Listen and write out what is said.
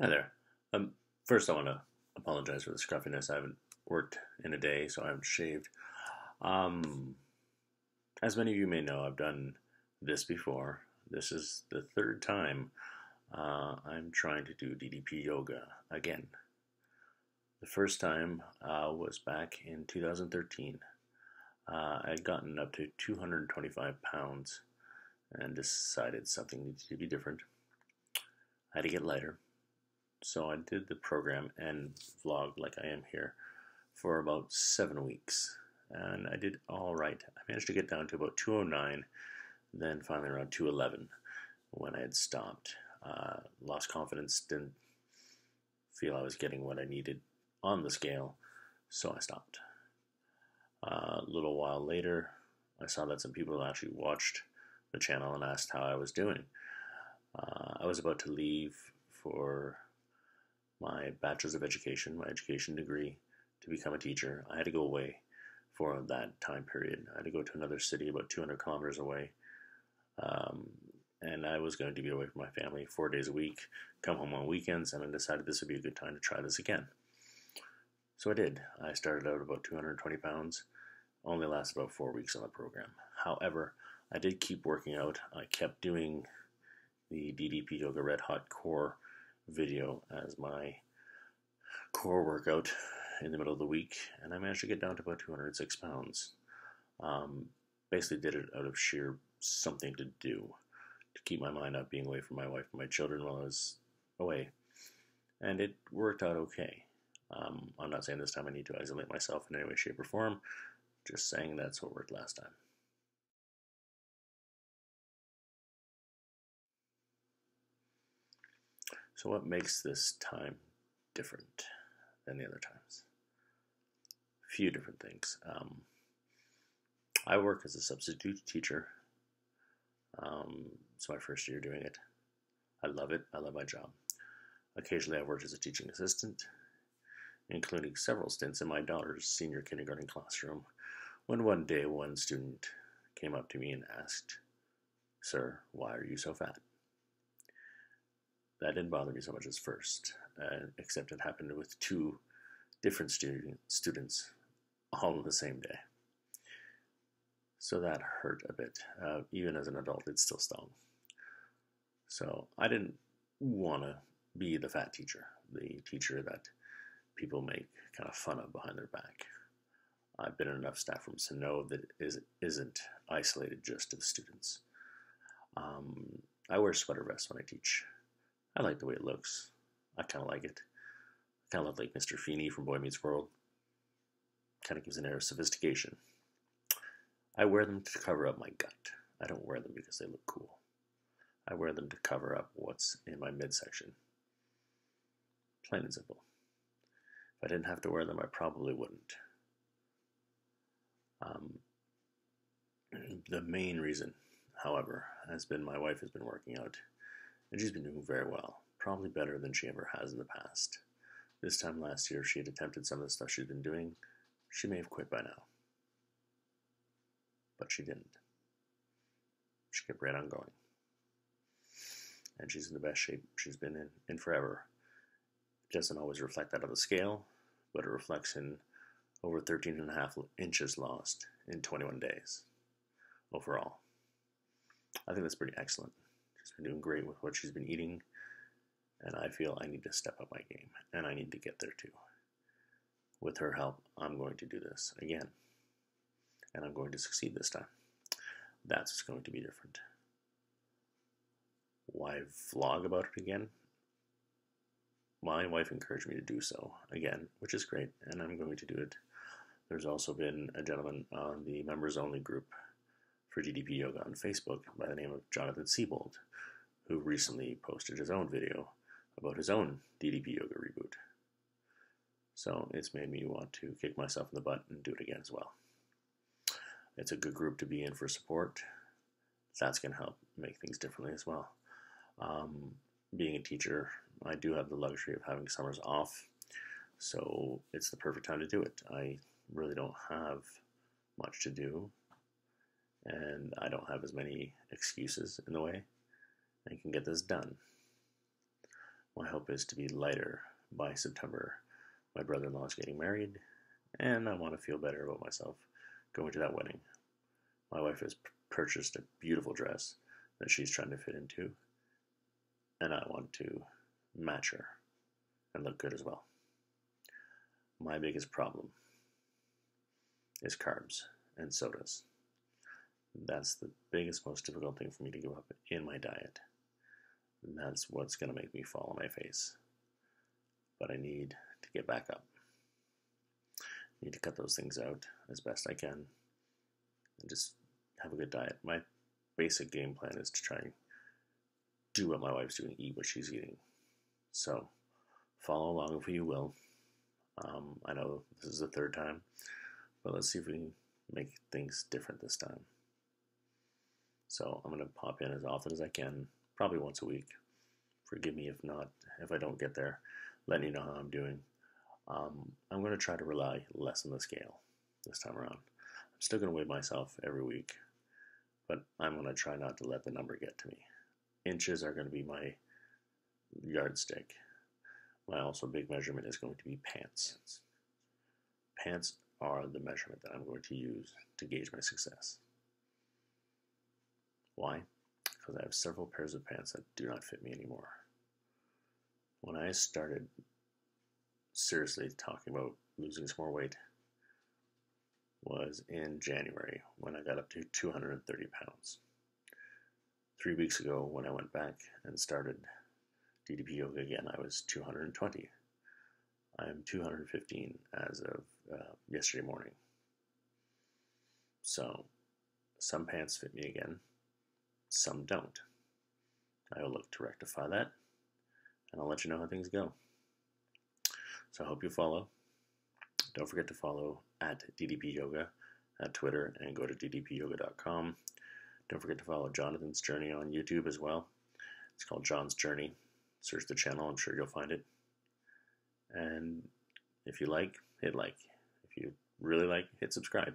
Hi there. Um, First, I want to apologize for the scruffiness. I haven't worked in a day, so I haven't shaved. Um, as many of you may know, I've done this before. This is the third time I'm trying to do DDP Yoga again. The first time was back in 2013. I'd gotten up to 225 pounds and decided something needed to be different. I had to get lighter. So I did the program and vlogged like I am here for about 7 weeks. And I did all right. I managed to get down to about 209, then finally around 211 when I had stopped. Lost confidence, didn't feel I was getting what I needed on the scale, so I stopped. A little while later, I saw that some people actually watched the channel and asked how I was doing. I was about to leave for my Bachelor's of Education, my education degree, to become a teacher. I had to go away for that time period. I had to go to another city about 200 kilometers away. Um, and I was going to be away from my family 4 days a week, come home on weekends, and I decided this would be a good time to try this again. So I did. I started out about 220 pounds, only lasted about 4 weeks on the program. However, I did keep working out. I kept doing the DDP Yoga Red Hot Core video as my core workout in the middle of the week, and I managed to get down to about 206 pounds. Um, Basically, did it out of sheer something to do to keep my mind up, being away from my wife and my children while I was away, and it worked out okay. I'm not saying this time I need to isolate myself in any way, shape, or form. Just saying that's what worked last time. So, what makes this time different than the other times? A few different things. I work as a substitute teacher. It's my first year doing it. I love it. I love my job. Occasionally, I've worked as a teaching assistant, including several stints in my daughter's senior kindergarten classroom, when one day one student came up to me and asked, "Sir, why are you so fat?" That didn't bother me so much as first, except it happened with two different students all on the same day. So that hurt a bit. Even as an adult, it still stung. So I didn't want to be the fat teacher, the teacher that people make kind of fun of behind their back. I've been in enough staff rooms to know that it isn't isolated just to the students. I wear sweater vests when I teach. I like the way it looks. I kind of like it. I kind of look like Mr. Feeney from Boy Meets World. Kind of gives an air of sophistication. I wear them to cover up my gut. I don't wear them because they look cool. I wear them to cover up what's in my midsection. Plain and simple. If I didn't have to wear them, I probably wouldn't. Um, the main reason, however, has been my wife has been working out, and she's been doing very well, probably better than she ever has in the past. This time last year, she had attempted some of the stuff she'd been doing. She may have quit by now, but she didn't. She kept right on going. And she's in the best shape she's been in forever. It doesn't always reflect that on the scale, but it reflects in over 13 and a half inches lost in 21 days overall. I think that's pretty excellent. She's been doing great with what she's been eating, and I feel I need to step up my game, and I need to get there too. With her help, I'm going to do this again, and I'm going to succeed this time. That's going to be different. Why vlog about it again? My wife encouraged me to do so again, which is great, and I'm going to do it. There's also been a gentleman on the members only group for DDP Yoga on Facebook by the name of Jonathan Siebold, who recently posted his own video about his own DDP Yoga reboot. So it's made me want to kick myself in the butt and do it again as well. It's a good group to be in for support. That's going to help make things differently as well. Being a teacher, I do have the luxury of having summers off, so it's the perfect time to do it. I really don't have much to do, and I don't have as many excuses in the way. I can get this done. My hope is to be lighter by September. My brother-in-law is getting married, and I want to feel better about myself going to that wedding. My wife has purchased a beautiful dress that she's trying to fit into, and I want to match her and look good as well. My biggest problem is carbs and sodas. That's the biggest, most difficult thing for me to give up in my diet. And that's what's going to make me fall on my face. But I need to get back up. I need to cut those things out as best I can and just have a good diet. My basic game plan is to try and do what my wife's doing, eat what she's eating. So follow along if you will. I know this is the third time, but let's see if we can make things different this time. So I'm going to pop in as often as I can, probably once a week. Forgive me if I don't get there. Let me know how I'm doing. I'm going to try to rely less on the scale this time around. I'm still going to weigh myself every week, but I'm going to try not to let the number get to me. Inches are going to be my yardstick. My also big measurement is going to be pants. Pants are the measurement that I'm going to use to gauge my success. Why? Because I have several pairs of pants that do not fit me anymore. When I started seriously talking about losing some more weight was in January when I got up to 230 pounds. 3 weeks ago when I went back and started DDP Yoga again, I was 220. I am 215 as of yesterday morning. So some pants fit me again, some don't. I will look to rectify that, and I'll let you know how things go. So I hope you follow. Don't forget to follow at DDP Yoga at Twitter and go to ddpyoga.com. Don't forget to follow Jonathan's Journey on YouTube as well. It's called John's Journey. Search the channel, I'm sure you'll find it. And if you like, hit like. If you really like, hit subscribe.